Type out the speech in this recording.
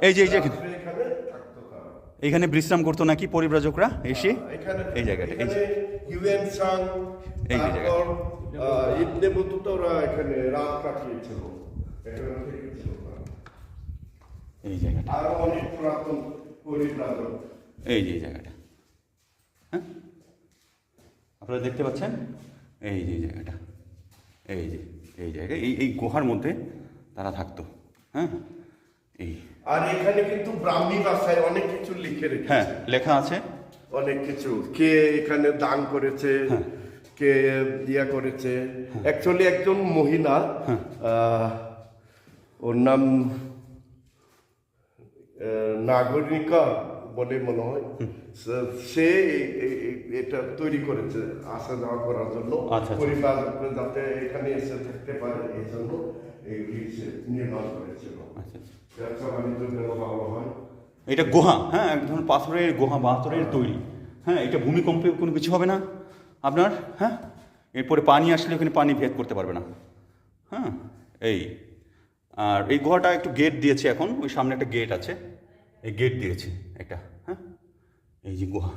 এই যে এইখানে বিশ্রাম করতো নাকি পরিব্রাজকরা এসে এই জায়গাটা, এই যে হিউয়েনসাং, এই যে জায়গাটা, তারপর ইবনে বতুতা এখানে রাত কাটিয়েছিল। এই জায়গাটা, আরো অনেক পুরাতন পরিব্রাজক। এই যে জায়গাটা, হ্যাঁ আপনারা দেখতে পাচ্ছেন, এই যে জায়গাটা, এই যে এই জায়গায় এই গুহার মধ্যে তারা থাকতো। হ্যাঁ, এই আর এখানে কিন্তু ব্রাহ্মী ভাষায় অনেক কিছু লিখে রেখেছে। হ্যাঁ লেখা আছে অনেক কিছু, কে এখানে দান করেছে, কে ইয়া করেছে। অ্যাকচুয়ালি একজন মহিলা, ওর নাম নাগরিকা বলে মনে হয়, সে এটা তৈরি করেছে আসা যাওয়া করার জন্য, পরিবার যাতে এখানে এসে থাকতে পারে এই জন্য এইগুলি সে নির্মাণ করেছিল। এটা গুহা, হ্যাঁ এক ধরনের পাথরের গুহা, পাথরের তৈরি। হ্যাঁ, এটা ভূমিকম্পে কোনো কিছু হবে না আপনার। হ্যাঁ, এরপরে পানি আসলে ওখানে পানি ভেদ করতে পারবে না। হ্যাঁ, এই আর এই গুহাটা একটু গেট দিয়েছে এখন, ওই সামনে একটা গেট আছে, এই গেট দিয়েছে একটা। হ্যাঁ, এই যে গুহা।